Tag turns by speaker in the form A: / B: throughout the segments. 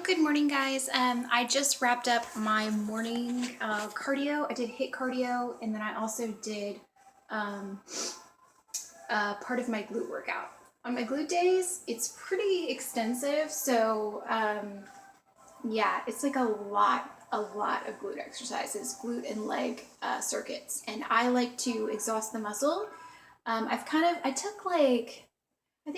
A: Good morning, guys. I just wrapped up my morning cardio. I did HIIT cardio, and then I also did part of my glute workout. On my glute days, it's pretty extensive, so yeah, it's like a lot of glute exercises, glute and leg circuits, and I like to exhaust the muscle. I think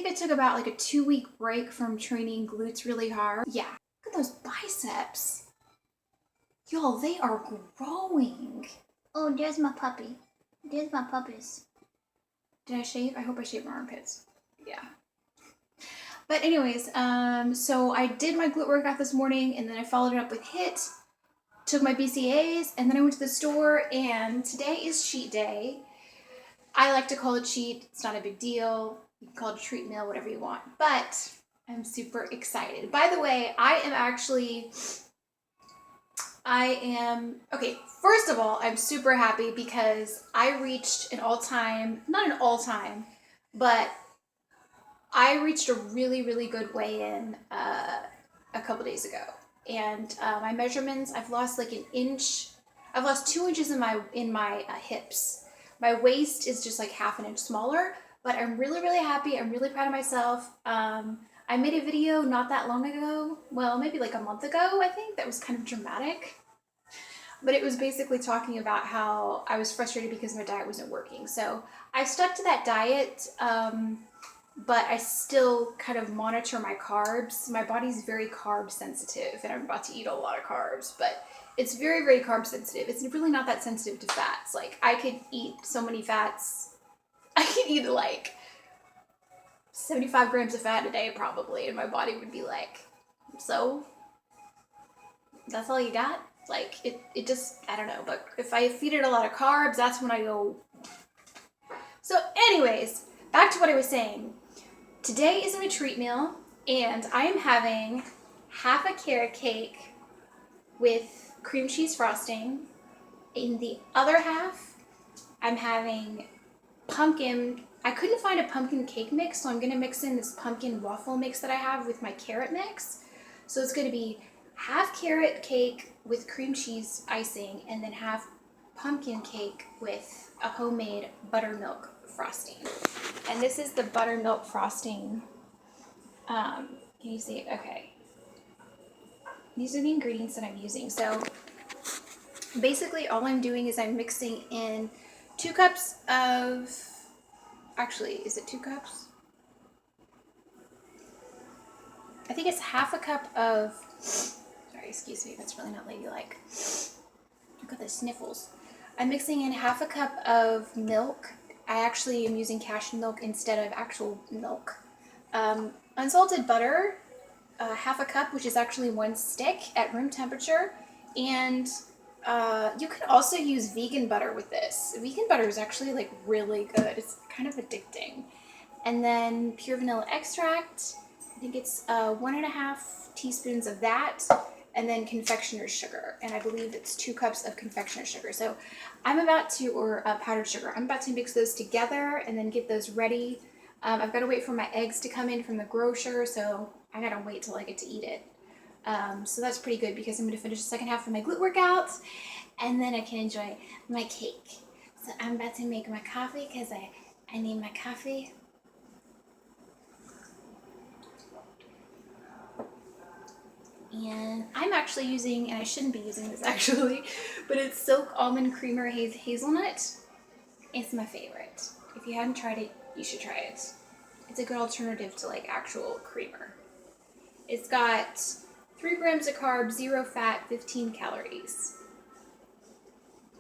A: I took about like a 2-week break from training glutes really hard. Yeah, look at those biceps. Y'all, they are growing.
B: Oh, there's my puppy. There's my puppies.
A: Did I shave? I hope I shaved my armpits. Yeah. But anyways, so I did my glute workout this morning, and then I followed it up with HIIT, took my BCAAs, and then I went to the store, and today is cheat day. I like to call it cheat. It's not a big deal. You can call it a treat meal, whatever you want. But I'm super excited. By the way, okay, first of all, I'm super happy because I reached but I reached a really good weigh-in a couple days ago. And my measurements, I've lost like an inch. I've lost 2 inches in my hips. My waist is just like half an inch smaller, but I'm really happy. I'm really proud of myself. I made a video not that long ago, well, maybe like a month ago, I think, that was kind of dramatic. But it was basically talking about how I was frustrated because my diet wasn't working. So I stuck to that diet, but I still kind of monitor my carbs. My body's very carb sensitive, and I'm about to eat a lot of carbs, but it's very carb sensitive. It's really not that sensitive to fats. Like, I could eat so many fats. I could eat like 75 grams of fat a day probably, and my body would be like, so that's all you got? Like, it just, I don't know. But if I feed it a lot of carbs, that's when I go. So anyways, back to what I was saying. Today is my treat meal, and I am having half a carrot cake with cream cheese frosting. In the other half, I'm having pumpkin. I couldn't find a pumpkin cake mix, so I'm going to mix in this pumpkin waffle mix that I have with my carrot mix. So it's going to be half carrot cake with cream cheese icing, and then half pumpkin cake with a homemade buttermilk frosting. And this is the buttermilk frosting. Can you see it? Okay. These are the ingredients that I'm using. So basically all I'm doing is I'm mixing in 2 cups of, actually, is it 2 cups? I think it's half a cup of, sorry, excuse me, that's really not ladylike. I've got the sniffles. I'm mixing in half a cup of milk. I actually am using cashew milk instead of actual milk. Unsalted butter, half a cup, which is actually 1 stick at room temperature. And you can also use vegan butter with this. Vegan butter is actually like really good. It's kind of addicting. And then pure vanilla extract. I think it's 1.5 teaspoons of that. And then confectioner's sugar. And I believe it's 2 cups of confectioner's sugar. So I'm about to, or powdered sugar. I'm about to mix those together and then get those ready. I've got to wait for my eggs to come in from the grocer, so I gotta wait till I get to eat it. So that's pretty good because I'm gonna finish the second half of my glute workout, and then I can enjoy my cake. So I'm about to make my coffee because I need my coffee. And I'm actually using, and I shouldn't be using this actually, but it's Silk Almond Creamer Hazelnut. It's my favorite. If you haven't tried it, you should try it. It's a good alternative to like actual creamer. It's got 3 grams of carbs, 0 fat, 15 calories.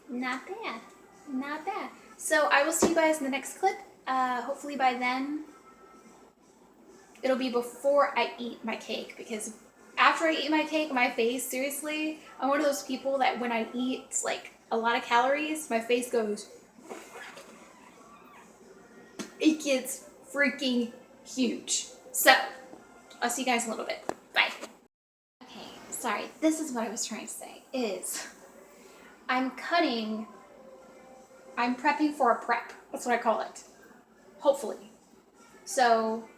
A: Not bad. Not bad. So I will see you guys in the next clip. Hopefully by then, it'll be before I eat my cake, because after I eat my cake, my face, seriously, I'm one of those people that when I eat like a lot of calories, my face goes, it gets freaking huge. So, I'll see you guys in a little bit. Bye. Okay, sorry. This is what I was trying to say, is I'm prepping for a prep. That's what I call it. Hopefully. So,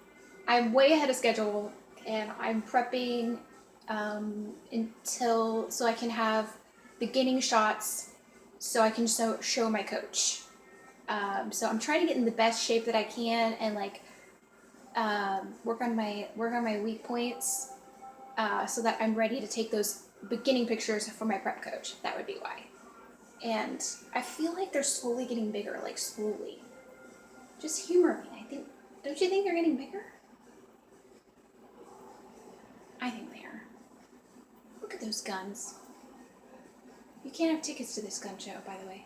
A: I'm way ahead of schedule, and I'm prepping until so I can have beginning shots, so I can show my coach. So I'm trying to get in the best shape that I can, and like work on my weak points, so that I'm ready to take those beginning pictures for my prep coach. That would be why. And I feel like they're slowly getting bigger, like slowly. Just humor me. I think. Don't you think they're getting bigger? I think they are. Look at those guns. You can't have tickets to this gun show, by the way.